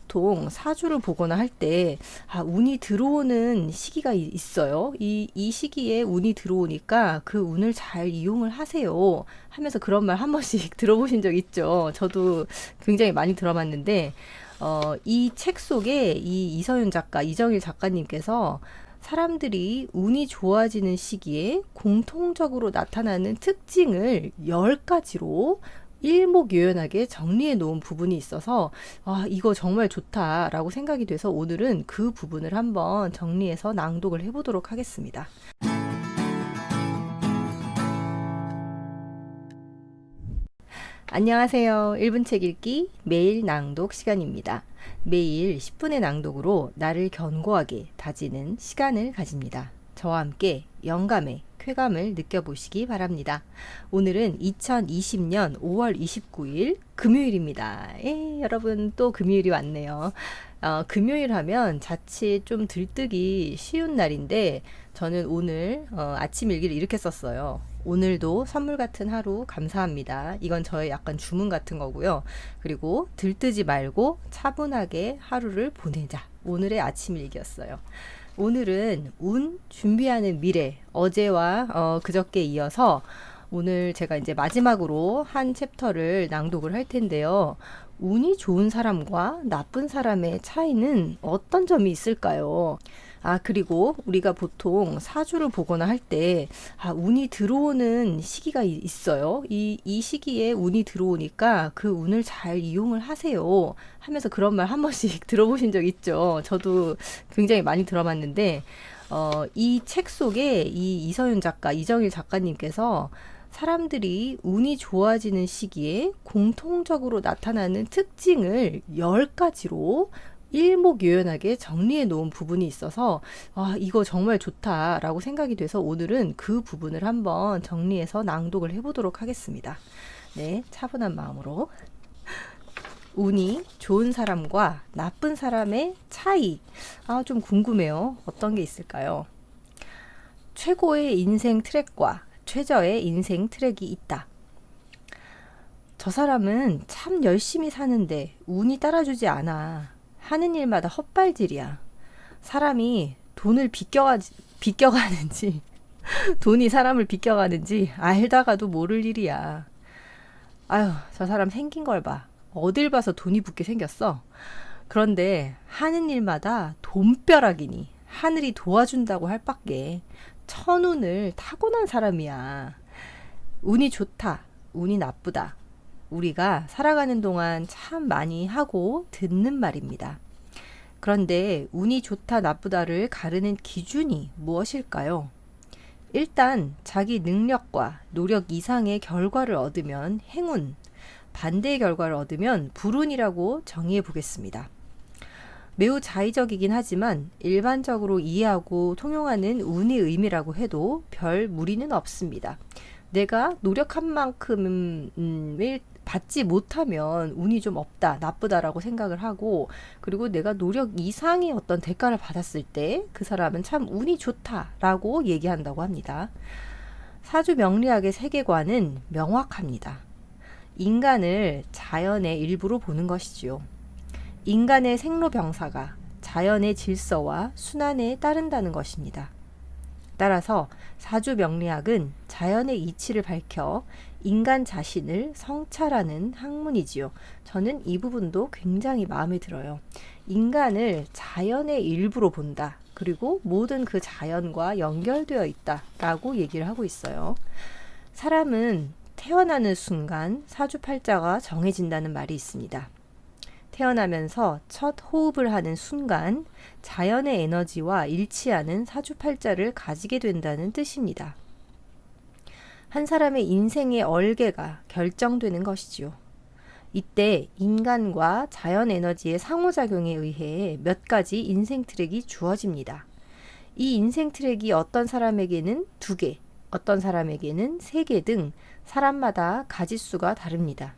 보통 사주를 보거나 할 때, 운이 들어오는 시기가 있어요. 이 시기에 운이 들어오니까 그 운을 잘 이용을 하세요. 하면서 그런 말 한 번씩 들어보신 적 있죠. 저도 굉장히 많이 들어봤는데, 이 책 속에 이 이서윤 작가, 이정일 작가님께서 사람들이 운이 좋아지는 시기에 공통적으로 나타나는 특징을 10가지로 일목요연하게 정리해 놓은 부분이 있어서 이거 정말 좋다라고 생각이 돼서 오늘은 그 부분을 한번 정리해서 낭독을 해보도록 하겠습니다. 안녕하세요. 1분 책 읽기 매일 낭독 시간입니다. 매일 10분의 낭독으로 나를 견고하게 다지는 시간을 가집니다. 저와 함께 영감의 쾌감을 느껴보시기 바랍니다. 오늘은 2020년 5월 29일 금요일입니다. 여러분 또 금요일이 왔네요. 금요일 하면 자칫 좀 들뜨기 쉬운 날인데 저는 오늘 아침 일기를 이렇게 썼어요. 오늘도 선물 같은 하루 감사합니다. 이건 저의 약간 주문 같은 거고요. 그리고 들뜨지 말고 차분하게 하루를 보내자. 오늘의 아침 일기였어요. 오늘은 운 준비하는 미래, 어제와 그저께 이어서 오늘 제가 이제 마지막으로 한 챕터를 낭독을 할 텐데요. 운이 좋은 사람과 나쁜 사람의 차이는 어떤 점이 있을까요? 그리고 우리가 보통 사주를 보거나 할 때, 운이 들어오는 시기가 있어요. 이 시기에 운이 들어오니까 그 운을 잘 이용을 하세요. 하면서 그런 말 한 번씩 들어보신 적 있죠. 저도 굉장히 많이 들어봤는데, 이 책 속에 이 이서윤 작가, 이정일 작가님께서 사람들이 운이 좋아지는 시기에 공통적으로 나타나는 특징을 10가지로 일목요연하게 정리해 놓은 부분이 있어서 이거 정말 좋다라고 생각이 돼서 오늘은 그 부분을 한번 정리해서 낭독을 해보도록 하겠습니다. 네, 차분한 마음으로. 운이 좋은 사람과 나쁜 사람의 차이. 좀 궁금해요. 어떤 게 있을까요? 최고의 인생 트랙과 최저의 인생 트랙이 있다. 저 사람은 참 열심히 사는데 운이 따라주지 않아. 하는 일마다 헛발질이야. 사람이 돈을 비껴가는지 돈이 사람을 비껴가는지 알다가도 모를 일이야. 아유, 저 사람 생긴 걸 봐. 어딜 봐서 돈이 붙게 생겼어. 그런데 하는 일마다 돈벼락이니 하늘이 도와준다고 할 밖에 천운을 타고난 사람이야. 운이 좋다, 운이 나쁘다. 우리가 살아가는 동안 참 많이 하고 듣는 말입니다. 그런데 운이 좋다, 나쁘다를 가르는 기준이 무엇일까요? 일단 자기 능력과 노력 이상의 결과를 얻으면 행운, 반대의 결과를 얻으면 불운이라고 정의해 보겠습니다. 매우 자의적이긴 하지만 일반적으로 이해하고 통용하는 운의 의미라고 해도 별 무리는 없습니다. 내가 노력한 만큼을 받지 못하면 운이 좀 없다, 나쁘다라고 생각을 하고, 그리고 내가 노력 이상의 어떤 대가를 받았을 때 그 사람은 참 운이 좋다라고 얘기한다고 합니다. 사주 명리학의 세계관은 명확합니다. 인간을 자연의 일부로 보는 것이지요. 인간의 생로병사가 자연의 질서와 순환에 따른다는 것입니다. 따라서 사주 명리학은 자연의 이치를 밝혀 인간 자신을 성찰하는 학문이지요. 저는 이 부분도 굉장히 마음에 들어요. 인간을 자연의 일부로 본다. 그리고 모든 그 자연과 연결되어 있다라고 얘기를 하고 있어요. 사람은 태어나는 순간 사주팔자가 정해진다는 말이 있습니다. 태어나면서 첫 호흡을 하는 순간 자연의 에너지와 일치하는 사주팔자를 가지게 된다는 뜻입니다. 한 사람의 인생의 얼개가 결정되는 것이지요. 이때 인간과 자연 에너지의 상호작용에 의해 몇 가지 인생 트랙이 주어집니다. 이 인생 트랙이 어떤 사람에게는 2개, 어떤 사람에게는 3개 등 사람마다 가지수가 다릅니다.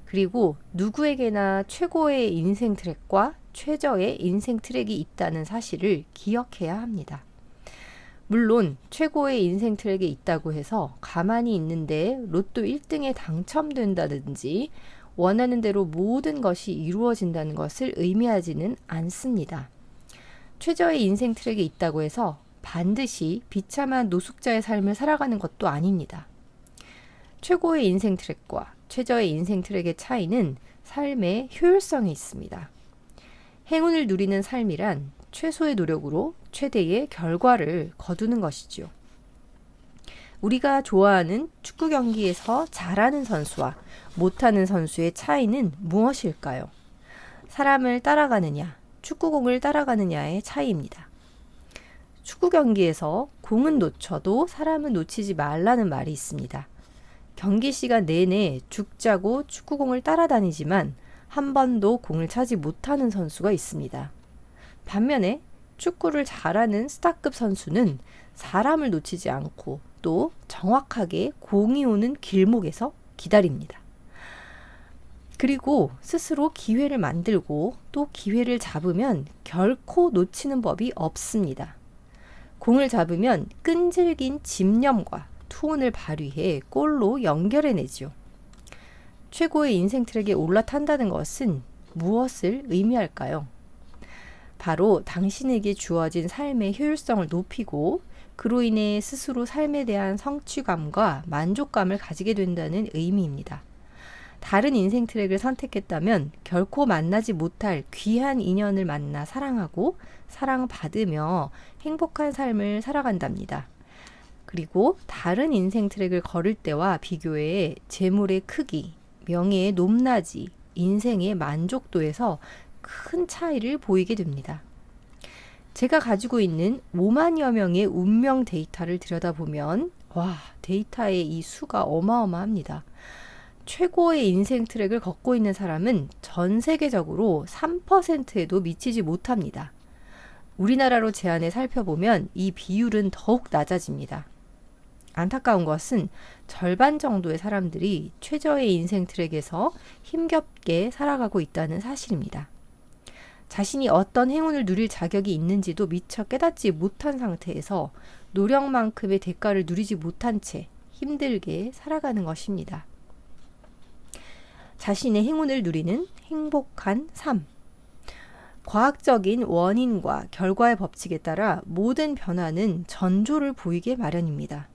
그리고 누구에게나 최고의 인생 트랙과 최저의 인생 트랙이 있다는 사실을 기억해야 합니다. 물론 최고의 인생 트랙에 있다고 해서 가만히 있는데 로또 1등에 당첨된다든지 원하는 대로 모든 것이 이루어진다는 것을 의미하지는 않습니다. 최저의 인생 트랙에 있다고 해서 반드시 비참한 노숙자의 삶을 살아가는 것도 아닙니다. 최고의 인생 트랙과 최저의 인생 트랙의 차이는 삶의 효율성에 있습니다. 행운을 누리는 삶이란 최소의 노력으로 최대의 결과를 거두는 것이지요. 우리가 좋아하는 축구 경기에서 잘하는 선수와 못하는 선수의 차이는 무엇일까요? 사람을 따라가느냐, 축구공을 따라가느냐의 차이입니다. 축구 경기에서 공은 놓쳐도 사람은 놓치지 말라는 말이 있습니다. 경기 시간 내내 죽자고 축구공을 따라다니지만 한 번도 공을 차지 못하는 선수가 있습니다. 반면에 축구를 잘하는 스타급 선수는 사람을 놓치지 않고 또 정확하게 공이 오는 길목에서 기다립니다. 그리고 스스로 기회를 만들고 또 기회를 잡으면 결코 놓치는 법이 없습니다. 공을 잡으면 끈질긴 집념과 투혼을 발휘해 골로 연결해내지요. 최고의 인생 트랙에 올라탄다는 것은 무엇을 의미할까요? 바로 당신에게 주어진 삶의 효율성을 높이고 그로 인해 스스로 삶에 대한 성취감과 만족감을 가지게 된다는 의미입니다. 다른 인생 트랙을 선택했다면 결코 만나지 못할 귀한 인연을 만나 사랑하고 사랑받으며 행복한 삶을 살아간답니다. 그리고 다른 인생 트랙을 걸을 때와 비교해 재물의 크기, 명예의 높낮이, 인생의 만족도에서 큰 차이를 보이게 됩니다. 제가 가지고 있는 5만여 명의 운명 데이터를 들여다보면 데이터의 이 수가 어마어마합니다. 최고의 인생 트랙을 걷고 있는 사람은 전 세계적으로 3%에도 미치지 못합니다. 우리나라로 제한해 살펴보면 이 비율은 더욱 낮아집니다. 안타까운 것은 절반 정도의 사람들이 최저의 인생 트랙에서 힘겹게 살아가고 있다는 사실입니다. 자신이 어떤 행운을 누릴 자격이 있는지도 미처 깨닫지 못한 상태에서 노력만큼의 대가를 누리지 못한 채 힘들게 살아가는 것입니다. 자신의 행운을 누리는 행복한 삶. 과학적인 원인과 결과의 법칙에 따라 모든 변화는 전조를 보이게 마련입니다.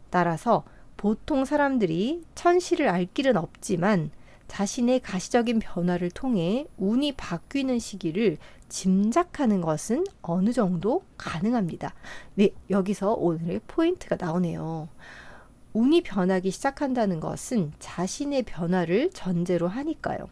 따라서 보통 사람들이 천시를 알 길은 없지만 자신의 가시적인 변화를 통해 운이 바뀌는 시기를 짐작하는 것은 어느 정도 가능합니다. 네, 여기서 오늘의 포인트가 나오네요. 운이 변하기 시작한다는 것은 자신의 변화를 전제로 하니까요.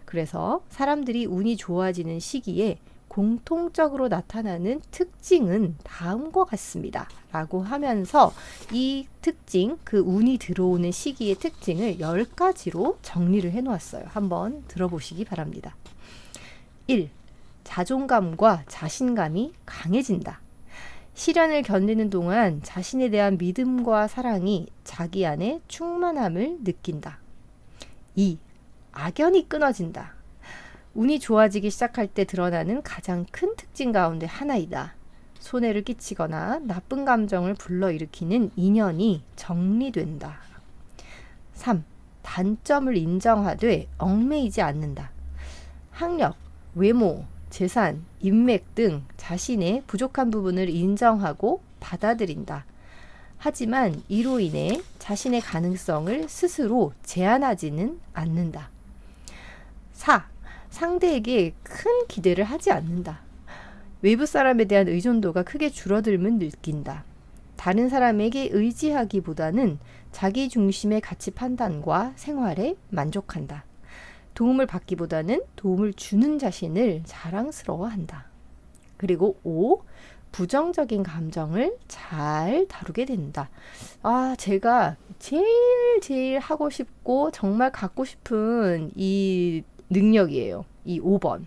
그래서 사람들이 운이 좋아지는 시기에 공통적으로 나타나는 특징은 다음과 같습니다. 라고 하면서 이 특징, 그 운이 들어오는 시기의 특징을 10가지로 정리를 해놓았어요. 한번 들어보시기 바랍니다. 1. 자존감과 자신감이 강해진다. 시련을 견디는 동안 자신에 대한 믿음과 사랑이 자기 안에 충만함을 느낀다. 2. 악연이 끊어진다. 운이 좋아지기 시작할 때 드러나는 가장 큰 특징 가운데 하나이다. 손해를 끼치거나 나쁜 감정을 불러일으키는 인연이 정리된다. 3. 단점을 인정하되 얽매이지 않는다. 학력, 외모, 재산, 인맥 등 자신의 부족한 부분을 인정하고 받아들인다. 하지만 이로 인해 자신의 가능성을 스스로 제한하지는 않는다. 4. 상대에게 큰 기대를 하지 않는다. 외부 사람에 대한 의존도가 크게 줄어들면 느낀다. 다른 사람에게 의지하기보다는 자기 중심의 가치 판단과 생활에 만족한다. 도움을 받기보다는 도움을 주는 자신을 자랑스러워한다. 그리고 5. 부정적인 감정을 잘 다루게 된다. 제가 제일 하고 싶고 정말 갖고 싶은 이 능력이에요. 이 5번.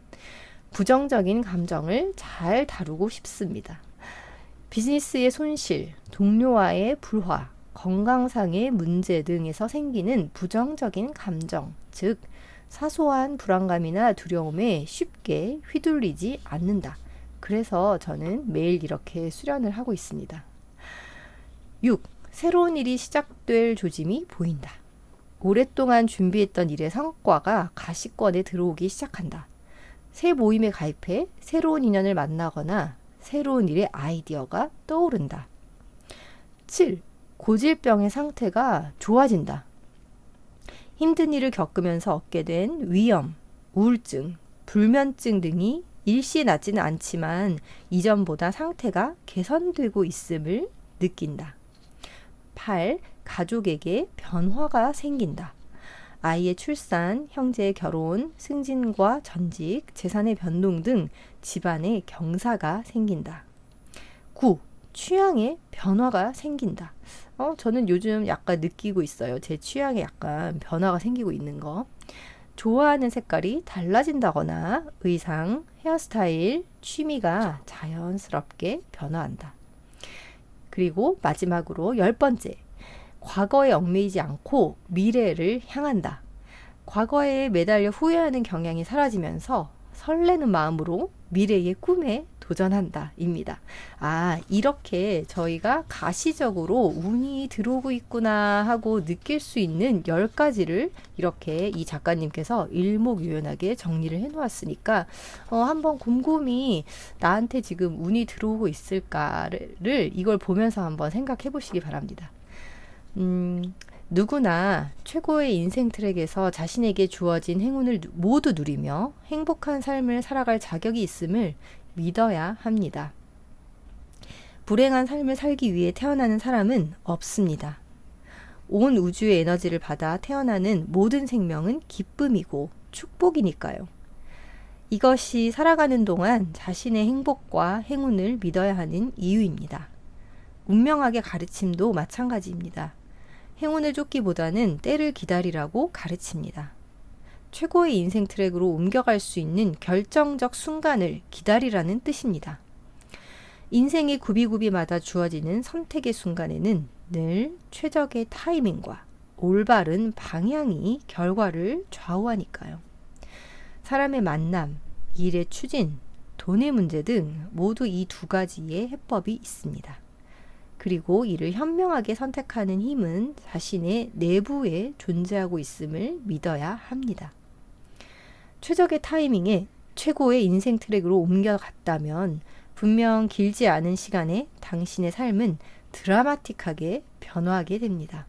부정적인 감정을 잘 다루고 싶습니다. 비즈니스의 손실, 동료와의 불화, 건강상의 문제 등에서 생기는 부정적인 감정, 즉 사소한 불안감이나 두려움에 쉽게 휘둘리지 않는다. 그래서 저는 매일 이렇게 수련을 하고 있습니다. 6. 새로운 일이 시작될 조짐이 보인다. 오랫동안 준비했던 일의 성과가 가시권에 들어오기 시작한다. 새 모임에 가입해 새로운 인연을 만나거나 새로운 일의 아이디어가 떠오른다. 7. 고질병의 상태가 좋아진다. 힘든 일을 겪으면서 얻게 된 위험, 우울증, 불면증 등이 일시에 낫지는 않지만 이전보다 상태가 개선되고 있음을 느낀다. 8. 가족에게 변화가 생긴다. 아이의 출산, 형제의 결혼, 승진과 전직, 재산의 변동 등 집안에 경사가 생긴다. 9. 취향에 변화가 생긴다. 저는 요즘 약간 느끼고 있어요. 제 취향에 약간 변화가 생기고 있는 거. 좋아하는 색깔이 달라진다거나 의상, 헤어스타일, 취미가 자연스럽게 변화한다. 그리고 마지막으로 10번째. 과거에 얽매이지 않고 미래를 향한다. 과거에 매달려 후회하는 경향이 사라지면서 설레는 마음으로 미래의 꿈에 도전한다 입니다. 이렇게 저희가 가시적으로 운이 들어오고 있구나 하고 느낄 수 있는 10가지를 이렇게 이 작가님께서 일목요연하게 정리를 해 놓았으니까 한번 곰곰이 나한테 지금 운이 들어오고 있을까를 이걸 보면서 한번 생각해 보시기 바랍니다. 누구나 최고의 인생 트랙에서 자신에게 주어진 행운을 모두 누리며 행복한 삶을 살아갈 자격이 있음을 믿어야 합니다. 불행한 삶을 살기 위해 태어나는 사람은 없습니다. 온 우주의 에너지를 받아 태어나는 모든 생명은 기쁨이고 축복이니까요. 이것이 살아가는 동안 자신의 행복과 행운을 믿어야 하는 이유입니다. 운명학의 가르침도 마찬가지입니다. 행운을 쫓기보다는 때를 기다리라고 가르칩니다. 최고의 인생 트랙으로 옮겨갈 수 있는 결정적 순간을 기다리라는 뜻입니다. 인생의 굽이굽이마다 주어지는 선택의 순간에는 늘 최적의 타이밍과 올바른 방향이 결과를 좌우하니까요. 사람의 만남, 일의 추진, 돈의 문제 등 모두 이 2가지의 해법이 있습니다. 그리고 이를 현명하게 선택하는 힘은 자신의 내부에 존재하고 있음을 믿어야 합니다. 최적의 타이밍에 최고의 인생 트랙으로 옮겨갔다면 분명 길지 않은 시간에 당신의 삶은 드라마틱하게 변화하게 됩니다.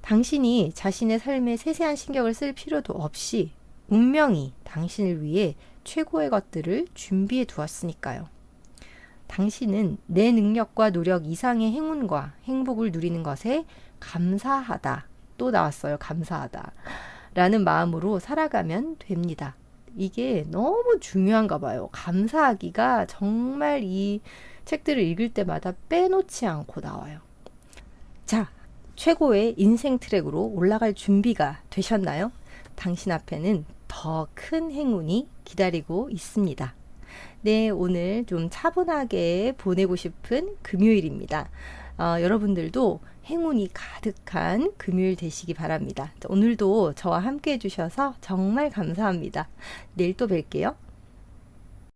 당신이 자신의 삶에 세세한 신경을 쓸 필요도 없이 운명이 당신을 위해 최고의 것들을 준비해 두었으니까요. 당신은 내 능력과 노력 이상의 행운과 행복을 누리는 것에 감사하다. 또 나왔어요. 감사하다. 라는 마음으로 살아가면 됩니다. 이게 너무 중요한가 봐요. 감사하기가 정말 이 책들을 읽을 때마다 빼놓지 않고 나와요. 자, 최고의 인생 트랙으로 올라갈 준비가 되셨나요? 당신 앞에는 더 큰 행운이 기다리고 있습니다. 네, 오늘 좀 차분하게 보내고 싶은 금요일입니다. 여러분들도 행운이 가득한 금요일 되시기 바랍니다. 오늘도 저와 함께 해주셔서 정말 감사합니다. 내일 또 뵐게요.